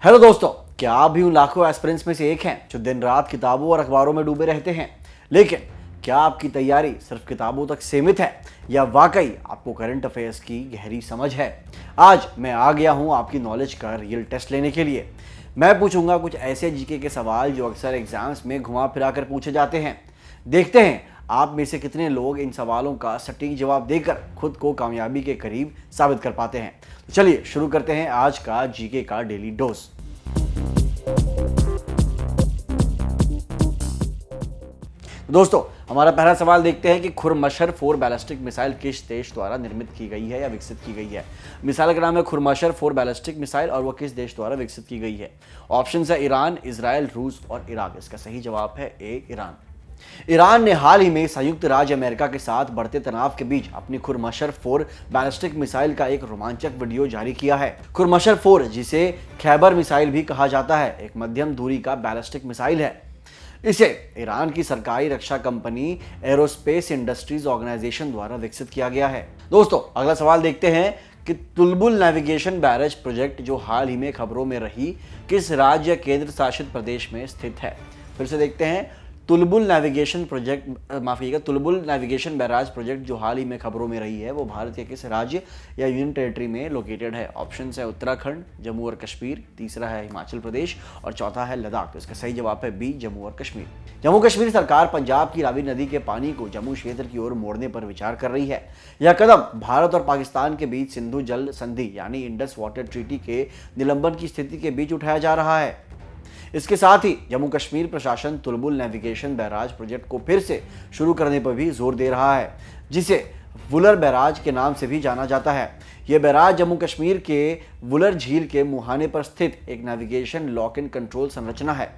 Hello दोस्तों, क्या आप भी उन लाखों एस्पिरेंट्स में से एक हैं जो दिन रात किताबों और अखबारों में डूबे रहते हैं? लेकिन क्या आपकी तैयारी सिर्फ किताबों तक सीमित है या वाकई आपको करंट अफेयर्स की गहरी समझ है? आज मैं आ गया हूं आपकी नॉलेज का रियल टेस्ट लेने के लिए। मैं पूछूंगा कुछ ऐसे जीके के सवाल जो अक्सर एग्जाम्स में घुमा फिरा कर पूछे जाते हैं। देखते हैं आप में से कितने लोग इन सवालों का सटीक जवाब देकर खुद को कामयाबी के करीब साबित कर पाते हैं। तो चलिए शुरू करते हैं आज का जीके का डेली डोज। दोस्तों, हमारा पहला सवाल देखते हैं कि खुरमशर 4 बैलिस्टिक मिसाइल किस देश द्वारा निर्मित की गई है या विकसित की गई है। मिसाइल का नाम है खुरमशर 4 बैलिस्टिक मिसाइल और वह किस देश द्वारा विकसित की गई है। ऑप्शन है ईरान, इजराइल, रूस और इराक। इसका सही जवाब है ए, ईरान। ईरान ने हाल ही में संयुक्त राज्य अमेरिका के साथ बढ़ते तनाव के बीच अपनी खुरमशर 4 बैलिस्टिक मिसाइल का एक रोमांचक वीडियो जारी किया है। खुरमशर 4, जिसे खैबर मिसाइल भी कहा जाता है, एक मध्यम दूरी का बैलिस्टिक मिसाइल है। इसे ईरान की सरकारी रक्षा कंपनी एरोस्पेस इंडस्ट्रीज ऑर्गेनाइजेशन द्वारा विकसित किया गया है। दोस्तों, अगला सवाल देखते हैं कि तुलबुल नेविगेशन बैरेज प्रोजेक्ट जो हाल ही में खबरों में रही, किस राज्य केंद्र शासित प्रदेश में स्थित है। फिर से देखते हैं, तुलबुल नेविगेशन बैराज प्रोजेक्ट जो हाल ही में खबरों में रही है वो भारत के किस राज्य या यूनियन टेरिटरी में लोकेटेड है। ऑप्शन है उत्तराखंड, जम्मू और कश्मीर, तीसरा है हिमाचल प्रदेश और चौथा है लद्दाख। तो इसका सही जवाब है बी, जम्मू और कश्मीर। जम्मू कश्मीर सरकार पंजाब की रावी नदी के पानी को जम्मू क्षेत्र की ओर मोड़ने पर विचार कर रही है। यह कदम भारत और पाकिस्तान के बीच सिंधु जल संधि यानी इंडस वाटर ट्रीटी के निलंबन की स्थिति के बीच उठाया जा रहा है। इसके साथ ही जम्मू कश्मीर प्रशासन तुलबुल नेविगेशन बैराज प्रोजेक्ट को फिर से शुरू करने पर भी जोर दे रहा है, जिसे वुलर बैराज के नाम से भी जाना जाता है। यह बैराज जम्मू कश्मीर के वुलर झील के मुहाने पर स्थित एक नेविगेशन लॉक एंड कंट्रोल संरचना है।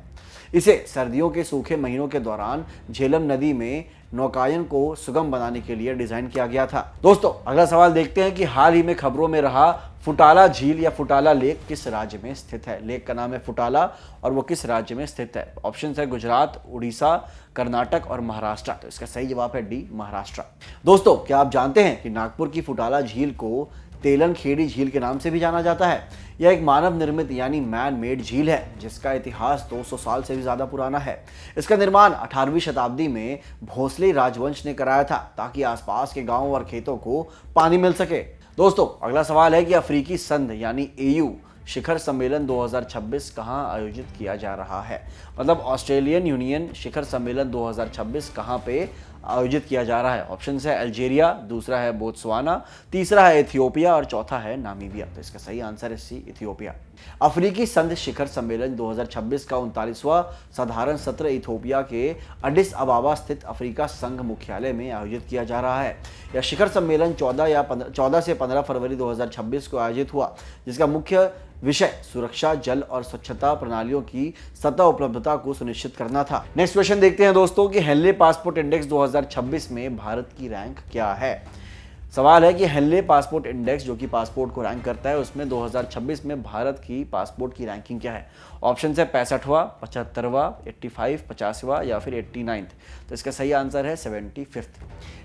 इसे सर्दियों के सूखे महीनों के दौरान झेलम नदी में नौकायन को सुगम बनाने के लिए डिजाइन किया गया था। दोस्तों, अगला सवाल देखते हैं कि हाल ही में खबरों में रहा फुटाला झील या फुटाला लेक किस राज्य में स्थित है। लेक का नाम है फुटाला और वो किस राज्य में स्थित है। ऑप्शन है गुजरात, उड़ीसा, कर्नाटक और महाराष्ट्र। तो इसका सही जवाब है डी, महाराष्ट्र। दोस्तों, क्या आप जानते हैं कि नागपुर की फुटाला झील को तेलन खेड़ी झील के नाम से भी जाना जाता है। यह एक मानव निर्मित यानी मैन मेड झील है जिसका इतिहास 200 साल से भी ज्यादा पुराना है। इसका निर्माण 18वीं शताब्दी में भोसले राजवंश ने कराया था ताकि आसपास के गांवों और खेतों को पानी मिल सके। दोस्तों, अगला सवाल है कि अफ्रीकी संघ यानी एयू शिखर सम्मेलन 2026 कहां आयोजित किया जा रहा है। मतलब ऑस्ट्रेलियन यूनियन शिखर सम्मेलन 2026 कहां पे आयोजित किया जा रहा है। ऑप्शन है अल्जीरिया, दूसरा है बोत्सवाना, तीसरा है इथियोपिया और चौथा है नामीबिया। तो इसका सही आंसर है सी, इथियोपिया। अफ्रीकी संघ शिखर सम्मेलन 2026 का 39वां साधारण सत्र इथियोपिया के एडिस अबाबा स्थित अफ्रीका संघ मुख्यालय में आयोजित किया जा रहा है। यह शिखर सम्मेलन 14 से 15 फरवरी 2026 को आयोजित हुआ, जिसका मुख्य विषय सुरक्षा, जल और स्वच्छता प्रणालियों की सतत उपलब्धता को सुनिश्चित करना था। नेक्स्ट क्वेश्चन देखते हैं दोस्तों कि हेनले पासपोर्ट इंडेक्स 2026 में भारत की रैंक क्या है। सवाल है कि हेनले पासपोर्ट इंडेक्स जो कि पासपोर्ट को रैंक करता है, उसमें 2026 में भारत की पासपोर्ट की रैंकिंग क्या है। ऑप्शन है 65वां, 75वां, 85, 50वां या फिर 89। तो इसका सही आंसर है 75।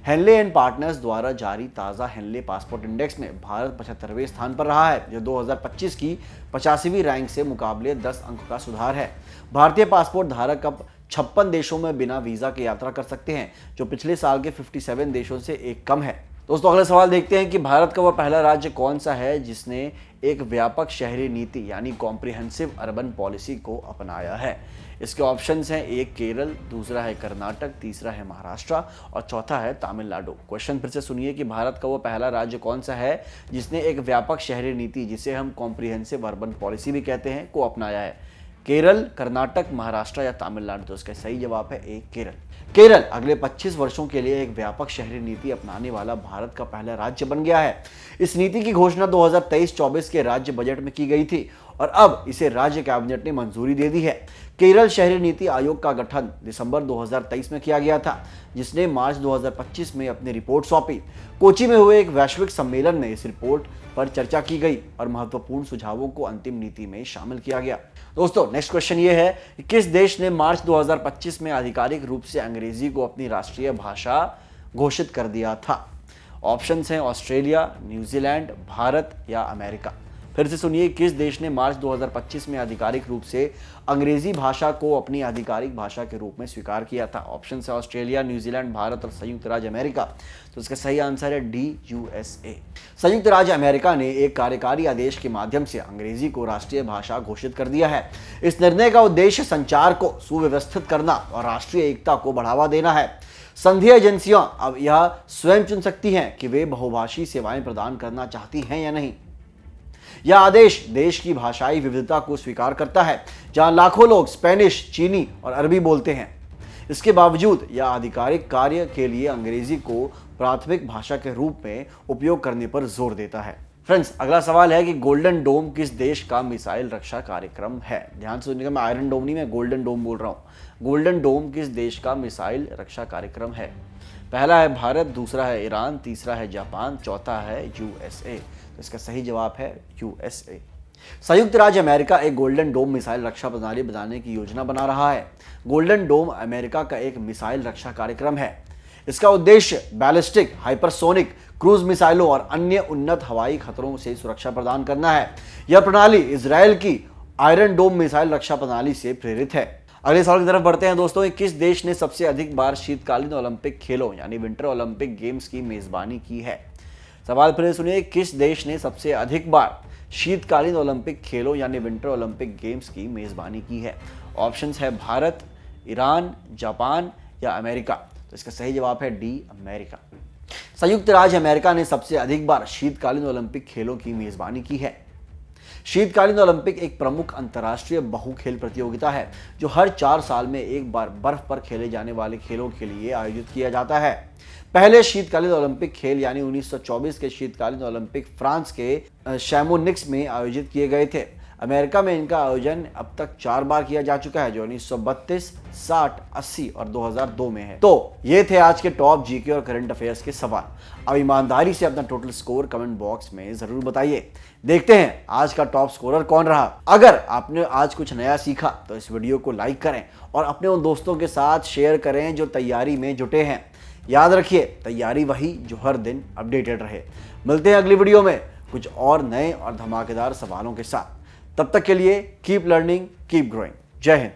हेनले एंड पार्टनर्स द्वारा जारी ताज़ा हेनले पासपोर्ट इंडेक्स में भारत 75वें स्थान पर रहा है, जो 2025 की 85वीं रैंक से मुकाबले 10 अंक का सुधार है। भारतीय पासपोर्ट धारक अब 56 देशों में बिना वीज़ा के यात्रा कर सकते हैं, जो पिछले साल के 57 देशों से एक कम है। दोस्तों, अगला सवाल देखते हैं कि भारत का वह पहला राज्य कौन सा है जिसने एक व्यापक शहरी नीति यानी कॉम्प्रिहेंसिव अर्बन पॉलिसी को अपनाया है। इसके ऑप्शंस हैं, एक केरल, दूसरा है कर्नाटक, तीसरा है महाराष्ट्र और चौथा है तमिलनाडु। क्वेश्चन फिर से सुनिए कि भारत का वो पहला राज्य कौन सा है जिसने एक व्यापक शहरी नीति, जिसे हम कॉम्प्रिहेंसिव अर्बन पॉलिसी भी कहते हैं, को अपनाया है। केरल, कर्नाटक, महाराष्ट्र या तमिलनाडु। तो इसका सही जवाब है ए, केरल। केरल अगले 25 वर्षों के लिए एक व्यापक शहरी नीति अपनाने वाला भारत का पहला राज्य बन गया है। इस नीति की घोषणा 2023-24 के राज्य बजट में की गई थी और अब इसे राज्य कैबिनेट ने मंजूरी दे दी है। केरल शहरी नीति आयोग का गठन दिसंबर 2023 में किया गया था, जिसने मार्च 2025 में अपनी रिपोर्ट सौंपी। कोची में हुए एक वैश्विक सम्मेलन में इस रिपोर्ट पर चर्चा की गई और महत्वपूर्ण सुझावों को अंतिम नीति में शामिल किया गया। दोस्तों, नेक्स्ट क्वेश्चन ये है कि किस देश ने मार्च 2025 में आधिकारिक रूप से अंग्रेजी को अपनी राष्ट्रीय भाषा घोषित कर दिया था। ऑप्शंस हैं ऑस्ट्रेलिया, न्यूजीलैंड, भारत या अमेरिका। फिर से सुनिए, किस देश ने मार्च 2025 में आधिकारिक रूप से अंग्रेजी भाषा को अपनी आधिकारिक भाषा के रूप में स्वीकार किया था? ऑप्शन है ऑस्ट्रेलिया, न्यूजीलैंड, भारत और संयुक्त राज्य अमेरिका। तो इसका सही आंसर है डी, यूएसए। संयुक्त राज्य अमेरिका ने एक कार्यकारी आदेश के माध्यम से अंग्रेजी को राष्ट्रीय भाषा घोषित कर दिया है। इस निर्णय का उद्देश्य संचार को सुव्यवस्थित करना और राष्ट्रीय एकता को बढ़ावा देना है। संघीय एजेंसियां अब यह स्वयं चुन सकती हैं कि वे बहुभाषी सेवाएं प्रदान करना चाहती हैं या नहीं। यह आदेश देश की भाषाई विविधता को स्वीकार करता है, जहां लाखों लोग स्पेनिश, चीनी और अरबी बोलते हैं। इसके बावजूद यह आधिकारिक कार्य के लिए अंग्रेजी को प्राथमिक भाषा के रूप में उपयोग करने पर जोर देता है। फ्रेंड्स, अगला सवाल है कि गोल्डन डोम किस देश का मिसाइल रक्षा कार्यक्रम है? ध्यान से सुनिएगा, मैं आयरन डोम नहीं, मैं गोल्डन डोम बोल रहा हूं। गोल्डन डोम किस देश का मिसाइल रक्षा कार्यक्रम है? पहला है भारत, दूसरा है ईरान, तीसरा है जापान, चौथा है यूएसए। तो इसका सही जवाब है यूएसए। संयुक्त राज्य अमेरिका एक गोल्डन डोम मिसाइल रक्षा प्रणाली बनाने की योजना बना रहा है। गोल्डन डोम अमेरिका का एक मिसाइल रक्षा कार्यक्रम है। इसका उद्देश्य बैलिस्टिक, हाइपरसोनिक, क्रूज मिसाइलों और अन्य उन्नत हवाई खतरों से सुरक्षा प्रदान करना है। यह प्रणाली इजरायल की आयरन डोम मिसाइल रक्षा प्रणाली से प्रेरित है। अगले सवाल की तरफ बढ़ते हैं दोस्तों। किस देश ने सबसे अधिक बार शीतकालीन ओलंपिक खेलों यानी विंटर ओलंपिक गेम्स की मेजबानी की है? सवाल फिर सुनिए, किस देश ने सबसे अधिक बार शीतकालीन ओलंपिक खेलों यानी विंटर ओलंपिक गेम्स की मेजबानी की है? ऑप्शंस है भारत, ईरान, जापान या अमेरिका। तो इसका सही जवाब है डी, अमेरिका। संयुक्त राज्य अमेरिका ने सबसे अधिक बार शीतकालीन ओलंपिक खेलों की मेजबानी की है। शीतकालीन ओलंपिक एक प्रमुख अंतर्राष्ट्रीय बहु खेल प्रतियोगिता है जो हर 4 साल में एक बार बर्फ पर खेले जाने वाले खेलों के लिए आयोजित किया जाता है। पहले शीतकालीन ओलंपिक खेल यानी 1924 के शीतकालीन ओलंपिक फ्रांस के शैमोनिक्स में आयोजित किए गए थे। अमेरिका में इनका आयोजन अब तक 4 बार किया जा चुका है, जो 1932, 60, 80 और 2002 में है। तो ये थे आज के टॉप जीके और करंट अफेयर्स के सवाल। अब ईमानदारी से अपना टोटल स्कोर कमेंट बॉक्स में जरूर बताइए। देखते हैं आज का टॉप स्कोरर कौन रहा। अगर आपने आज कुछ नया सीखा तो इस वीडियो को लाइक करें और अपने उन दोस्तों के साथ शेयर करें जो तैयारी में जुटे हैं। याद रखिए, तैयारी वही जो हर दिन अपडेटेड रहे। मिलते हैं अगली वीडियो में कुछ और नए और धमाकेदार सवालों के साथ। तब तक के लिए कीप लर्निंग, कीप ग्रोइंग। जय हिंद।